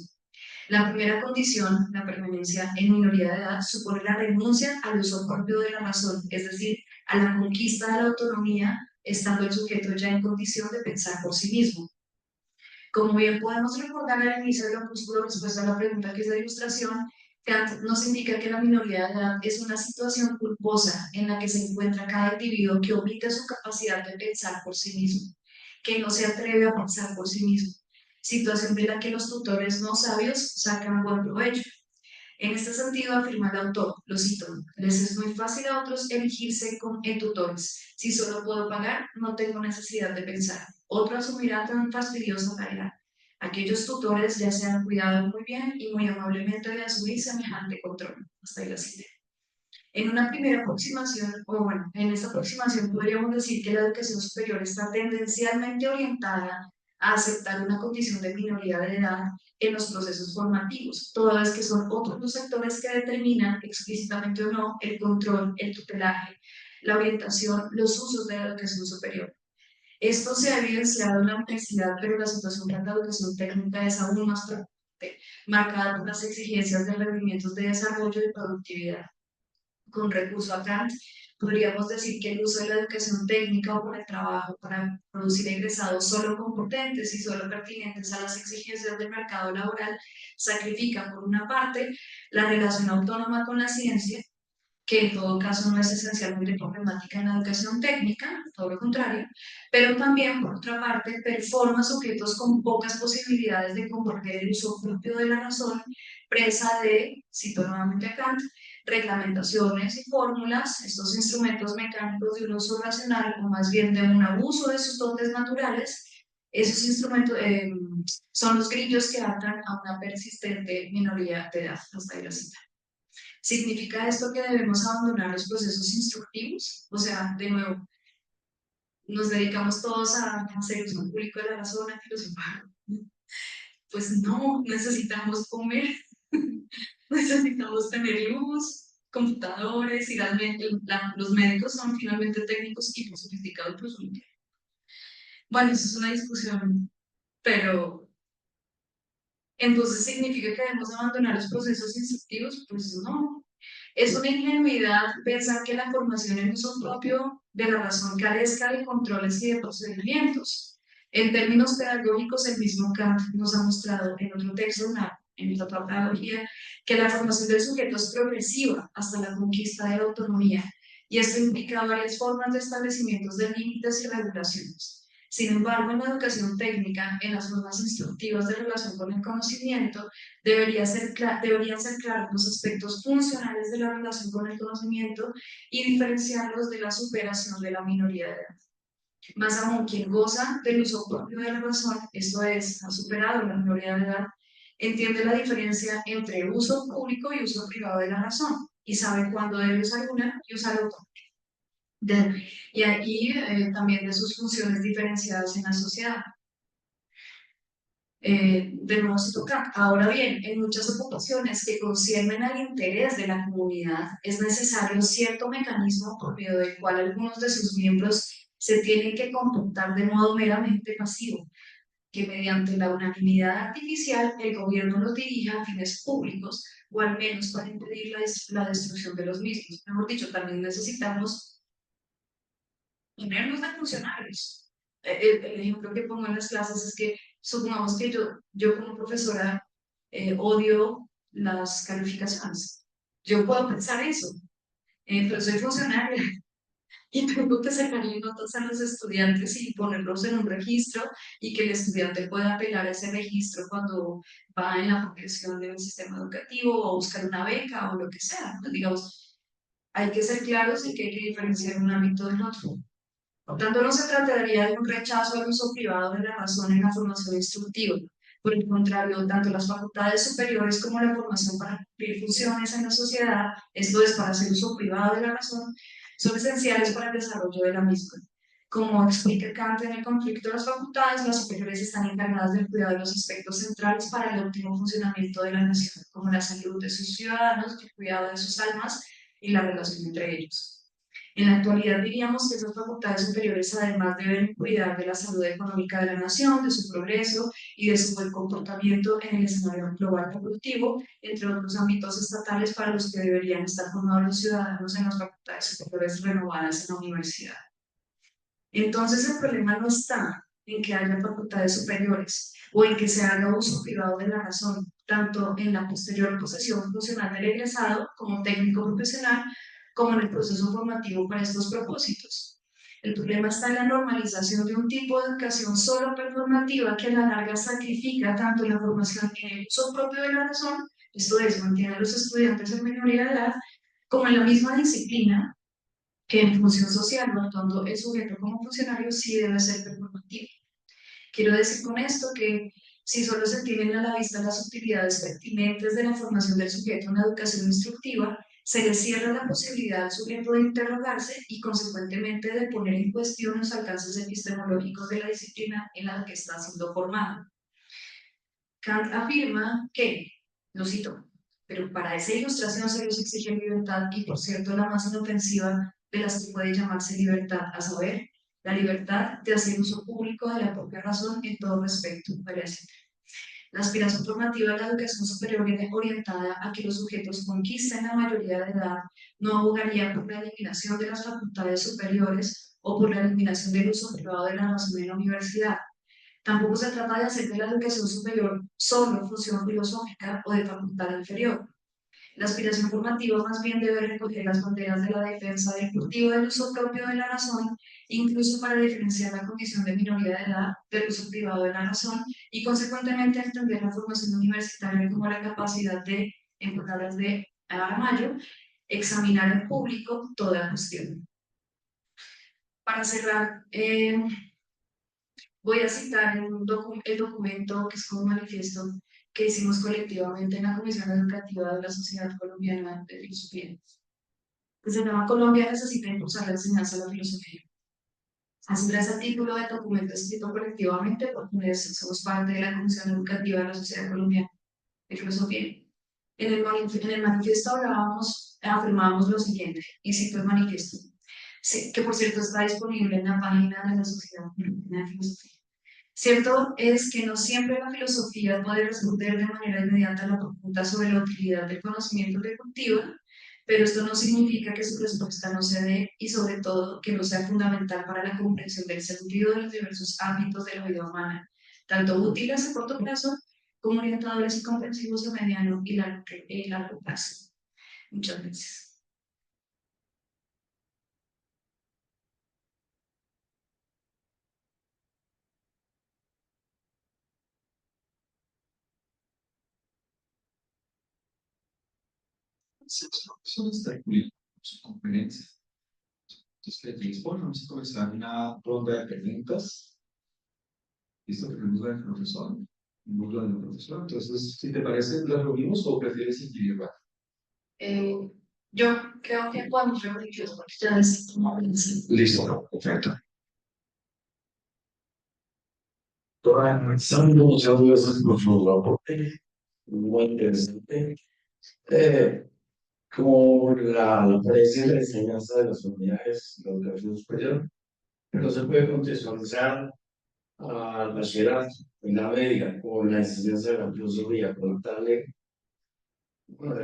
La primera condición, la permanencia en minoría de edad, supone la renuncia al uso propio de la razón, es decir, a la conquista de la autonomía, estando el sujeto ya en condición de pensar por sí mismo. Como bien podemos recordar al inicio del opúsculo, respuesta a la pregunta que es la ilustración, Kant nos indica que la minoría de edad es una situación culposa en la que se encuentra cada individuo que omite su capacidad de pensar por sí mismo, que no se atreve a pensar por sí mismo, situación de la que los tutores no sabios sacan buen provecho. En este sentido, afirma el autor, lo cito: les es muy fácil a otros erigirse en tutores. Si solo puedo pagar, no tengo necesidad de pensar. Otro asumirá tan fastidiosa tarea. Aquellos tutores ya se han cuidado muy bien y muy amablemente de asumir semejante control. Hasta ahí la cita. En una primera aproximación, o bueno, en esta aproximación podríamos decir que la educación superior está tendencialmente orientada a aceptar una condición de minoría de edad en los procesos formativos, toda vez que son otros los sectores que determinan explícitamente o no el control, el tutelaje, la orientación, los usos de la educación superior. Esto se ha evidenciado en la universidad, pero la situación de la educación técnica es aún más preocupante, marcada por las exigencias de rendimientos de desarrollo y productividad. Con recurso a Kant, podríamos decir que el uso de la educación técnica o por el trabajo para producir egresados solo competentes y solo pertinentes a las exigencias del mercado laboral sacrifica, por una parte, la relación autónoma con la ciencia, que en todo caso no es esencialmente problemática en la educación técnica, todo lo contrario, pero también, por otra parte, performa sujetos con pocas posibilidades de comprender el uso propio de la razón, presa de, cito nuevamente a Kant, reglamentaciones y fórmulas, estos instrumentos mecánicos de un uso racional, o más bien de un abuso de sus dotes naturales. Esos instrumentos son los grillos que atan a una persistente minoría de edad. Hasta ahí la cita. ¿Significa esto que debemos abandonar los procesos instructivos? O sea, de nuevo, nos dedicamos todos a hacer uso público de la razón, a filosofar. Pues no, necesitamos comer, necesitamos tener luz, computadores, y los médicos son finalmente técnicos y sofisticados por su tiempo. Bueno, eso es una discusión, pero entonces ¿significa que debemos abandonar los procesos instructivos? Pues no. Es una ingenuidad pensar que la formación en uso propio de la razón carezca de controles y de procedimientos. En términos pedagógicos, el mismo Kant nos ha mostrado en otro texto, en la pedagogía, que la formación del sujeto es progresiva hasta la conquista de la autonomía, y esto implica varias formas de establecimientos de límites y regulaciones. Sin embargo, en la educación técnica, en las formas instructivas de relación con el conocimiento, deberían ser claros los aspectos funcionales de la relación con el conocimiento y diferenciarlos de la superación de la minoría de edad. Más aún, quien goza del uso propio de la razón, esto es, ha superado la minoría de edad, entiende la diferencia entre uso público y uso privado de la razón, y sabe cuándo debe usar una y usar otra. Y aquí también de sus funciones diferenciadas en la sociedad. De nuevo se toca. Ahora bien, en muchas ocupaciones que conciernen al interés de la comunidad, es necesario cierto mecanismo por medio del cual algunos de sus miembros se tienen que comportar de modo meramente pasivo, que mediante la unanimidad artificial el gobierno los dirija a fines públicos, o al menos para impedir la destrucción de los mismos. Mejor dicho, también necesitamos ponernos de funcionarios. El ejemplo que pongo en las clases es que supongamos que yo como profesora odio las calificaciones. Yo puedo pensar eso, pero soy funcionaria y tengo que sacarle notas a los estudiantes y ponerlos en un registro, y que el estudiante pueda apelar a ese registro cuando va en la progresión del sistema educativo o a buscar una beca o lo que sea. Pues, digamos, hay que ser claros y que hay que diferenciar un ámbito del otro. Por tanto, no se trataría de un rechazo al uso privado de la razón en la formación instructiva. Por el contrario, tanto las facultades superiores como la formación para cumplir funciones en la sociedad, esto es, para hacer uso privado de la razón, son esenciales para el desarrollo de la misma. Como explica Kant en el conflicto de las facultades, las superiores están encargadas del cuidado de los aspectos centrales para el óptimo funcionamiento de la nación, como la salud de sus ciudadanos, el cuidado de sus almas y la relación entre ellos. En la actualidad diríamos que esas facultades superiores además deben cuidar de la salud económica de la nación, de su progreso y de su buen comportamiento en el escenario global productivo, entre otros ámbitos estatales para los que deberían estar formados los ciudadanos en las facultades superiores renovadas en la universidad. Entonces el problema no está en que haya facultades superiores o en que se haga uso privado de la razón, tanto en la posterior posesión funcional del egresado como técnico profesional, como en el proceso formativo para estos propósitos. El problema está en la normalización de un tipo de educación solo performativa que a la larga sacrifica tanto la formación en el uso propio de la razón, esto es, mantiene a los estudiantes en minoría de edad, como en la misma disciplina, que en función social, no actuando el sujeto como funcionario, sí debe ser performativo. Quiero decir con esto que si solo se tienen a la vista las utilidades pertinentes de la formación del sujeto en la educación instructiva, se le cierra la posibilidad al sujeto de interrogarse y consecuentemente de poner en cuestión los alcances epistemológicos de la disciplina en la que está siendo formado. Kant afirma que, lo cito, pero para esa ilustración se nos exige libertad y, por cierto, la más inofensiva de las que puede llamarse libertad, a saber, la libertad de hacer uso público de la propia razón en todo respecto, etc. La aspiración formativa de la educación superior orientada a que los sujetos conquisten la mayoría de edad no abogaría por la eliminación de las facultades superiores o por la eliminación del uso privado de la razón en la universidad. Tampoco se trata de hacer de la educación superior solo función filosófica o de facultad inferior. La aspiración formativa más bien debe recoger las banderas de la defensa del cultivo del uso propio de la razón, incluso para diferenciar la condición de minoría de edad del uso privado de la razón y consecuentemente entender la formación universitaria como la capacidad de, en palabras de Aramayo, examinar en público toda cuestión. Para cerrar, voy a citar el documento que es como un manifiesto que hicimos colectivamente en la Comisión Educativa de la Sociedad Colombiana de Filosofía, que se llama Colombia necesita impulsar la enseñanza de la filosofía. Así ese título del documento escrito colectivamente porque somos parte de la Comisión Educativa de la Sociedad Colombiana de Filosofía. En el manifiesto afirmábamos lo siguiente, y cito el manifiesto, sí, que por cierto está disponible en la página de la Sociedad Colombiana de Filosofía. Cierto es que no siempre la filosofía puede responder de manera inmediata a la pregunta sobre la utilidad del conocimiento que cultiva, pero esto no significa que su respuesta no se dé y sobre todo que no sea fundamental para la comprensión del sentido de los diversos ámbitos de la vida humana, tanto útiles a corto plazo como orientadores y comprensivos a mediano y largo plazo. Muchas gracias. Solo está incluido su conferencia. Entonces, bueno, vamos a comenzar una ronda de preguntas. ¿Listo? Pregunta del profesor. Pregunta del profesor. Entonces, si te parece, ¿las reunimos o prefieres individual? Eh, yo creo que podemos reunirlos porque ya es como Listo, perfecto. Comenzando, muchas gracias por su aporte. Muy interesante. Como la presencia de la enseñanza de las unidades de la educación superior, pero se puede contextualizar a bachillerato en la media con la enseñanza de la filosofía, preguntarle, bueno,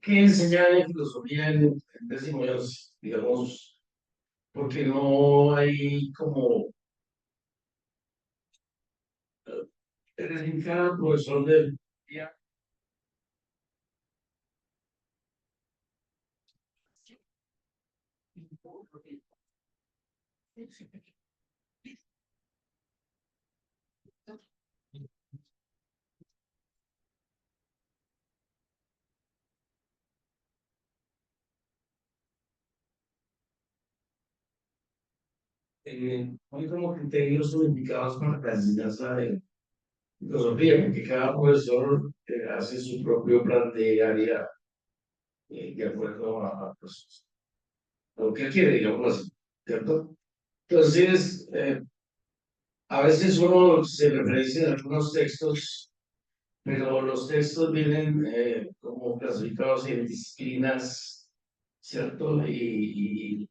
¿qué enseñar en filosofía en décimo año, digamos, porque no hay como, es decir, cada profesor de filosofía hay como criterios unificados para la enseñanza de filosofía, porque cada profesor hace su propio plan de área de acuerdo pues, a lo que quiere, digamos así, ¿cierto? Entonces, a veces uno se referencia en algunos textos, pero los textos vienen como clasificados en disciplinas, ¿cierto? Y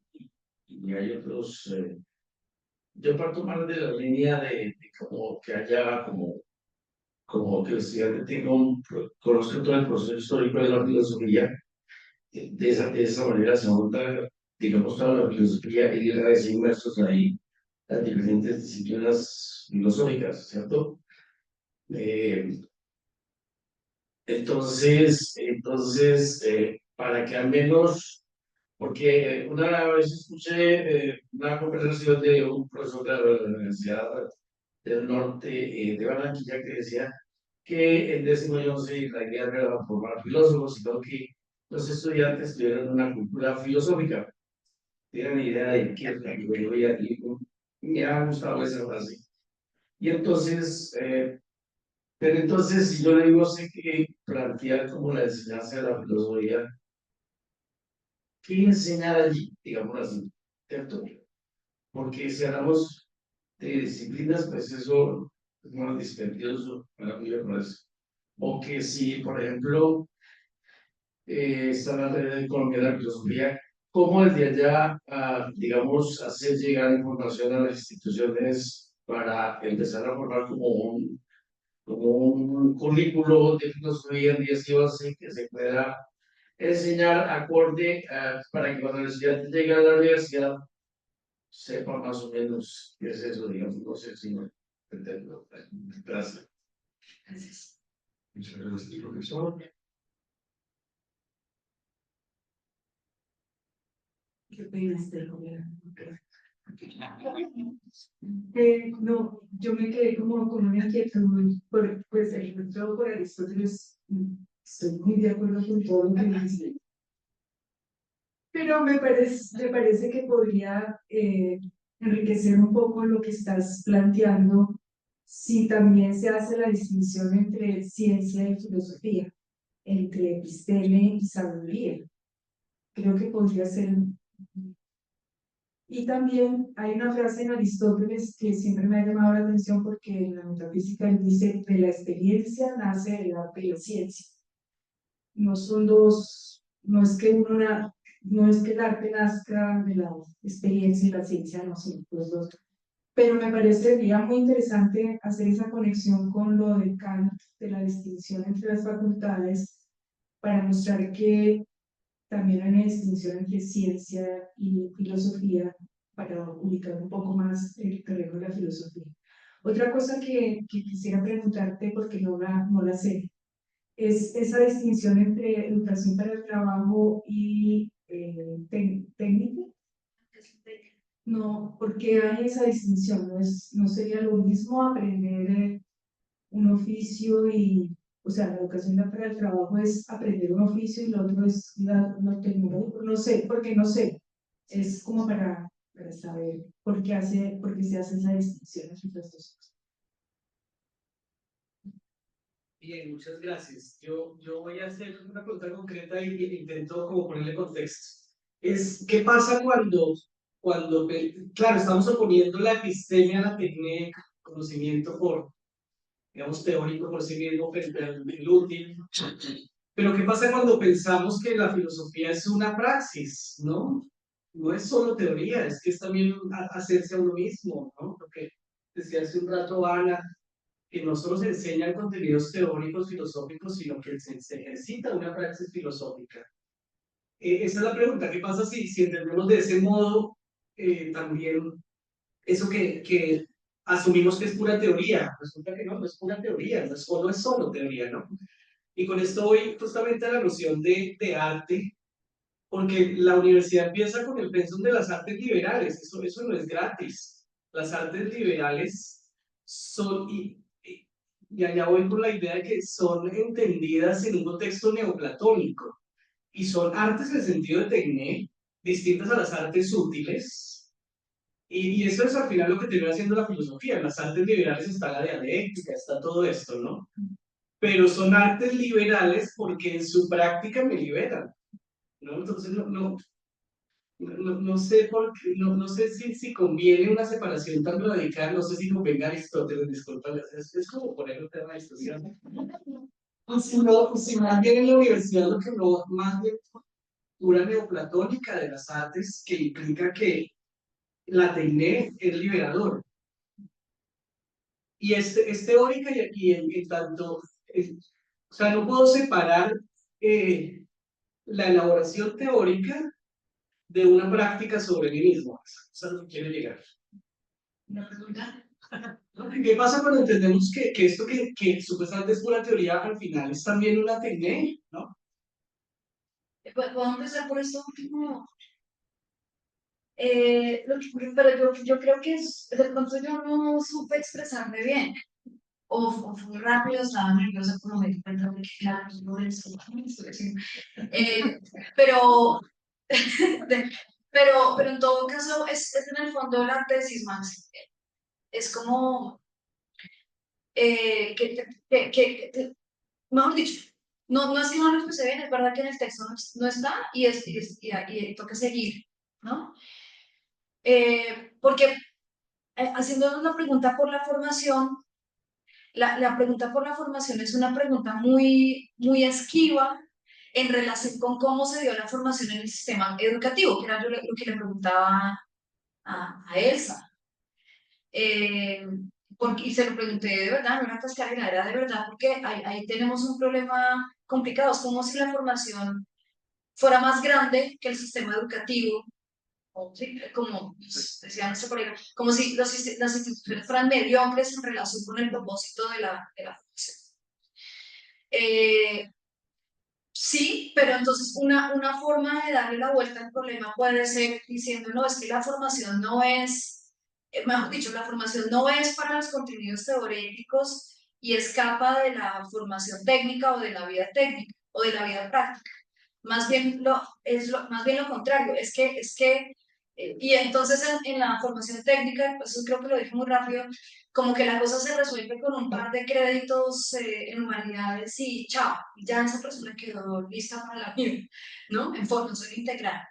hay otros. Yo parto más de la línea de como que haya como que el estudiante tenga conozca todo el proceso histórico de la filosofía. De esa manera se monta, digamos, toda la filosofía y la vez inmersos ahí las diferentes disciplinas filosóficas, ¿cierto? Eh, para que al menos Porque una vez escuché una conversación de un profesor de la Universidad del Norte de Barranquilla que decía que en décimo y once la idea no era formar filósofos, sino que los estudiantes tuvieran una cultura filosófica, tienen idea de qué es la filosofía, y me ha gustado esa frase. Y entonces, pero entonces, si yo le digo, sé que plantear como la enseñanza de la filosofía, ¿qué enseñar allí? Digamos así, ¿cierto? Porque si hablamos de disciplinas, pues eso es más dispendioso para mí, me parece. O que si, por ejemplo, está la red de Colombia de la filosofía, ¿cómo desde allá, digamos, hacer llegar información a las instituciones para empezar a formar como un currículo de filosofía en 10 y 11 que se pueda enseñar acorde para que cuando el estudiante llegue a la universidad sepa más o menos qué es eso, digamos, no sé si me entiendo. Gracias. Gracias. Muchas gracias, profesor. ¿Qué opinas del gobierno? No, yo me quedé como con una inquietud, pues el todo por Aristóteles, estoy muy de acuerdo con todo lo que dice, pero me parece que podría enriquecer un poco lo que estás planteando si también se hace la distinción entre ciencia y filosofía, entre episteme y sabiduría. Creo que podría ser. Y también hay una frase en Aristóteles que siempre me ha llamado la atención porque en la metafísica él dice, de la experiencia nace el arte y la ciencia. No son dos, no es que el arte nazca de la experiencia y la ciencia, no son los dos. Pero me parecería muy interesante hacer esa conexión con lo de Kant, de la distinción entre las facultades, para mostrar que también hay una distinción entre ciencia y filosofía para ubicar un poco más el terreno de la filosofía. Otra cosa que quisiera preguntarte, porque no la sé, es esa distinción entre educación para el trabajo y técnica. No, porque hay esa distinción, no sería lo mismo aprender un oficio y, o sea, la educación para el trabajo es aprender un oficio y lo otro es la tecnología, no sé, porque no sé, es como para saber por qué se hace esa distinción entre las dos cosas. Bien, muchas gracias. Yo voy a hacer una pregunta concreta y intento como ponerle contexto. ¿Qué pasa cuando, claro, estamos oponiendo la epistemia a la técnica, conocimiento digamos, teórico por sí mismo, frente al útil? Pero ¿qué pasa cuando pensamos que la filosofía es una praxis, ¿no? No es solo teoría, es que es también hacerse a uno mismo, ¿no? Lo que decía hace un rato Ana, que no solo se enseñan contenidos teóricos, filosóficos, sino que se ejercita una praxis filosófica. Esa es la pregunta, ¿qué pasa si entendemos de ese modo también eso que asumimos que es pura teoría? Resulta que no es pura teoría, no es solo teoría, ¿no? Y con esto voy justamente a la noción de arte, porque la universidad empieza con el pensum de las artes liberales, eso no es gratis. Las artes liberales son, y allá voy con la idea de que son entendidas en un contexto neoplatónico, y son artes en el sentido de tecné, distintas a las artes útiles, y eso es al final lo que termina haciendo la filosofía. En las artes liberales está la dialéctica, está todo esto, ¿no? Pero son artes liberales porque en su práctica me liberan, ¿no? Entonces no sé no sé si conviene una separación tan radical, no sé si convenga Aristóteles, disculpa, es como poner un tema de discusión. Si más bien en la universidad lo que no, más bien pura neoplatónica de las artes, que implica que la tecné es liberador. Y es teórica en tanto, o sea, no puedo separar la elaboración teórica de una práctica sobre mí mismo. Eso es lo que quiero llegar. Una pregunta. ¿Qué pasa cuando entendemos que esto que supuestamente es pura teoría, al final es también una técnica, ¿no? puedo empezar por esto último. Pero yo creo que de pronto yo no supe expresarme bien. O fue rápido, estaba nerviosa, como me di cuenta de que, claro, yo no estoy haciendo. Eh, pero, pero en todo caso, es en el fondo la tesis, Max. Es como, mejor dicho, no es que no lo expresé bien, es verdad que en el texto no está y toca seguir, ¿no? Porque haciéndonos la pregunta por la formación, la pregunta por la formación es una pregunta muy esquiva en relación con cómo se dio la formación en el sistema educativo, que era yo lo que le preguntaba a Elsa. Y se lo pregunté de verdad, no era cascarera, era de verdad, porque ahí tenemos un problema complicado. Es como si la formación fuera más grande que el sistema educativo, o, sí, como decía nuestro colega, como si las instituciones fueran mediocres en relación con el propósito de la formación. Sí, pero entonces una forma de darle la vuelta al problema puede ser diciendo, no, es que la formación no es, mejor dicho, la formación no es para los contenidos teóricos y escapa de la formación técnica o de la vida técnica o de la vida práctica. Más bien lo contrario, y entonces en la formación técnica, pues eso creo que lo dije muy rápido, como que la cosa se resuelve con un par de créditos en humanidades y chao, ya esa persona quedó lista para la vida, ¿no? En formación integral.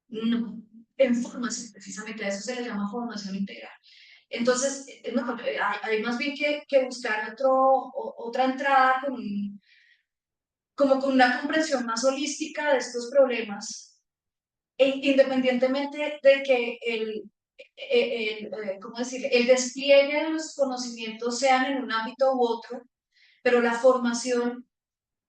No, en formación, precisamente a eso se le llama formación integral. Entonces, no, hay más bien que buscar otra entrada como con una comprensión más holística de estos problemas, independientemente de que ¿cómo decir? El despliegue de los conocimientos sean en un ámbito u otro, pero la formación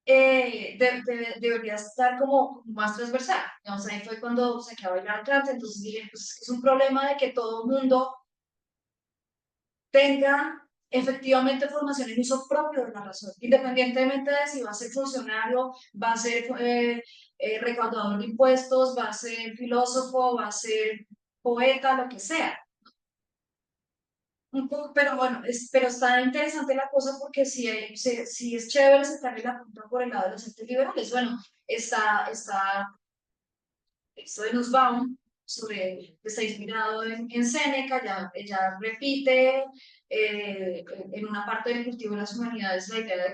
debería estar como más transversal. Digamos, ahí fue cuando saqué a bailar Kant, entonces dije, pues es un problema de que todo el mundo tenga efectivamente formación en uso propio de la razón, independientemente de si va a ser funcionario, va a ser recaudador de impuestos, va a ser filósofo, va a ser poeta, lo que sea. Un poco, pero bueno, pero está interesante la cosa porque sí es chévere sacarle la punta por el lado de los entes liberales. Bueno, está esto de Nussbaum, está inspirado en Séneca, ella repite en una parte del cultivo de las humanidades la idea de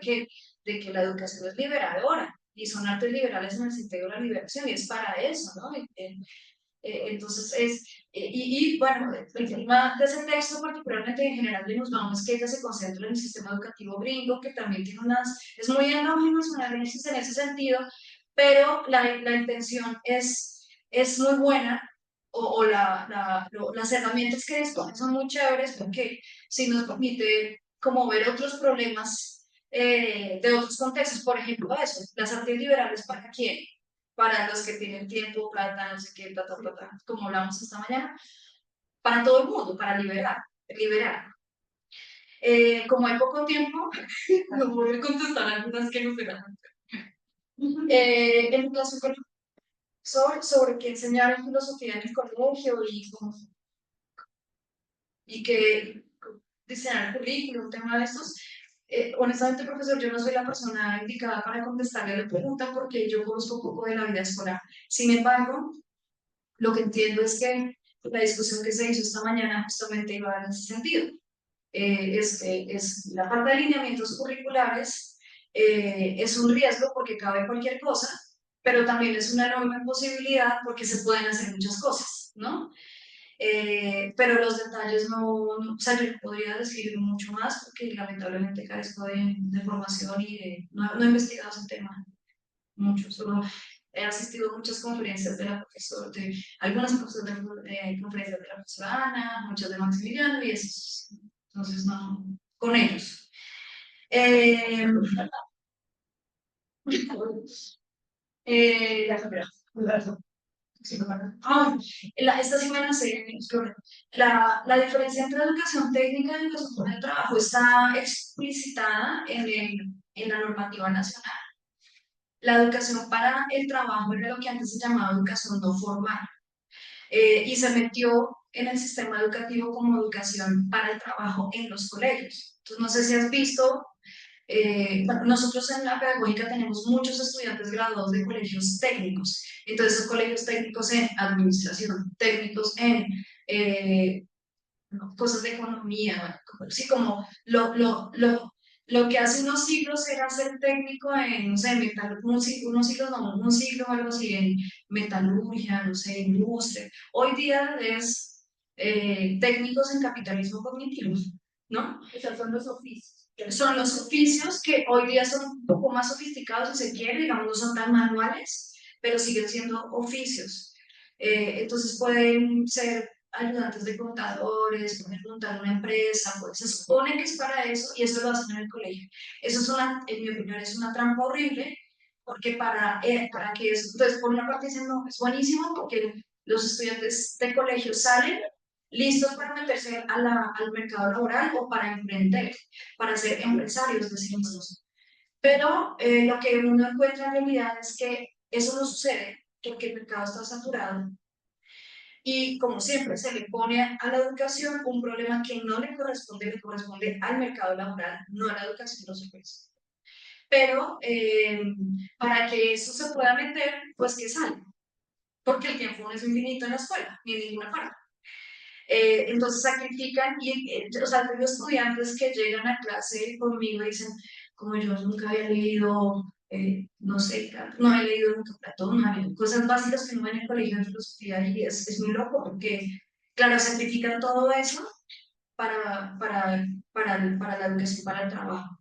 que la educación es liberadora y son artes liberales en el sentido de la liberación y es para eso, ¿no? Entonces bueno, el tema de ese texto, particularmente en general de Nussbaum, es que ella se concentra en el sistema educativo gringo, que también tiene es muy endógeno su análisis en ese sentido, pero la intención es muy buena, o las herramientas que dispone son muy chéveres porque sí nos permite como ver otros problemas de otros contextos, por ejemplo, eso, las artes liberales para quién, para los que tienen tiempo, plata, no sé qué, como hablamos esta mañana, para todo el mundo, para liberar. Como hay poco tiempo, no voy a contestar algunas que no serán. En relación con sobre qué enseñar en filosofía en el colegio y que diseñar el currículum, un tema de estos. Honestamente, profesor, yo no soy la persona indicada para contestarle la pregunta porque yo conozco poco de la vida escolar. Sin embargo, lo que entiendo es que la discusión que se hizo esta mañana justamente iba en ese sentido. Es la parte de alineamientos curriculares es un riesgo porque cabe cualquier cosa, pero también es una enorme posibilidad porque se pueden hacer muchas cosas, ¿no? Pero los detalles o sea, yo podría decir mucho más porque lamentablemente carezco de formación y no he investigado ese tema mucho, solo he asistido a muchas conferencias de la profesora, algunas conferencias de la profesora Ana, muchas de Maximiliano y eso, entonces no, con ellos. Esta semana la diferencia entre educación técnica y educación del trabajo está explicitada en la normativa nacional. la educación para el trabajo era lo que antes se llamaba educación no formal, y se metió en el sistema educativo como educación para el trabajo en los colegios. Entonces, no sé si has visto, bueno, nosotros en la pedagógica tenemos muchos estudiantes graduados de colegios técnicos, entonces esos colegios técnicos en administración, técnicos en cosas de economía, bueno, sí, como lo que hace unos siglos era ser técnico en, no sé, unos siglos, no, un siglo o algo así, en metalurgia, no sé, industria. Hoy día es técnicos en capitalismo cognitivo, ¿no? Esos son los oficios. Son los oficios que hoy día son un poco más sofisticados, si se quiere, digamos, no son tan manuales, pero siguen siendo oficios. Entonces pueden ser ayudantes de contadores, pueden montar una empresa, pues se supone que es para eso y eso lo hacen en el colegio. Eso es una, en mi opinión, es una trampa horrible, porque para que eso, entonces por una parte dicen, no, es buenísimo porque los estudiantes de colegio salen listos para meterse al mercado laboral o para emprender, para ser empresarios de sí mismos. Pero lo que uno encuentra en realidad es que eso no sucede porque el mercado está saturado y como siempre se le pone a la educación un problema que no le corresponde al mercado laboral, no a la educación de los hombres. Pero para que eso se pueda meter, pues que salga, porque el tiempo no es infinito en la escuela, ni en ninguna parte. Entonces sacrifican y, o sea, tengo estudiantes que llegan a clase conmigo y dicen, como yo nunca había leído, no sé, no había leído nunca Platón, no había, cosas básicas que no ven en el colegio de filosofía y es muy loco porque, claro, sacrifican todo eso para, para, para la educación, para el trabajo.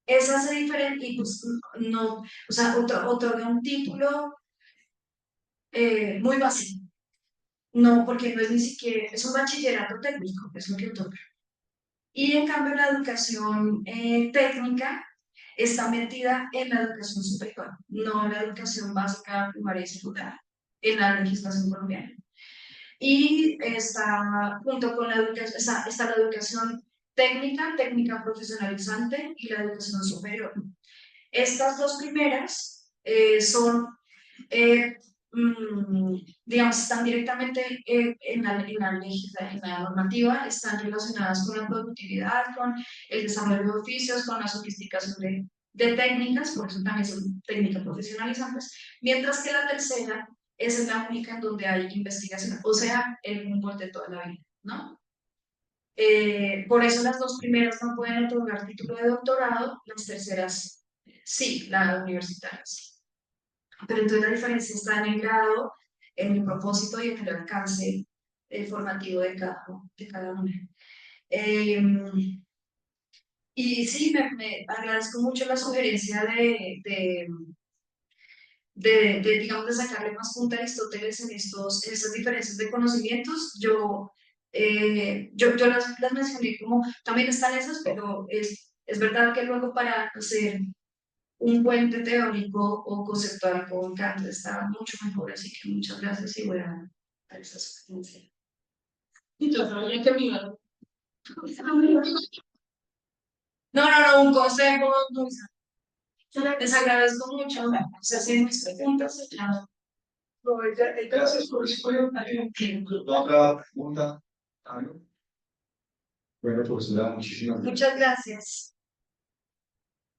Esa hace diferente y pues no, o sea, otorga un título muy básico. No, porque no es ni siquiera, es un bachillerato técnico, es lo que otorga. Y en cambio la educación técnica está metida en la educación superior, no en la educación básica, primaria y secundaria, en la legislación colombiana. Y está junto con la educación, está la educación técnica, técnica profesionalizante y la educación superior. Estas dos primeras son eh, digamos, están directamente en la normativa, están relacionadas con la productividad, con el desarrollo de oficios, con la sofisticación de técnicas, por eso también son técnicas profesionalizantes, mientras que la tercera es la única en donde hay investigación, o sea, el humboldt de toda la vida, ¿no? Por eso las dos primeras no pueden otorgar título de doctorado, las terceras sí, la universitaria sí. Pero entonces la diferencia está en el grado, en el propósito y en el alcance formativo de cada una. Y sí, me agradezco mucho la sugerencia digamos, de sacarle más punta a Aristóteles en esas diferencias de conocimientos. Yo las mencioné como, también están esas, pero es verdad que luego para hacer un puente teórico o conceptual con Kant está mucho mejor, así que muchas gracias y voy a dar esta sugerencia. Y yo sabía que me iba a... No, un consejo, Dulce. Les agradezco mucho. Se hacen mis preguntas. Gracias por eso. Otra pregunta. Bueno, pues muchísimas gracias. Muchas gracias.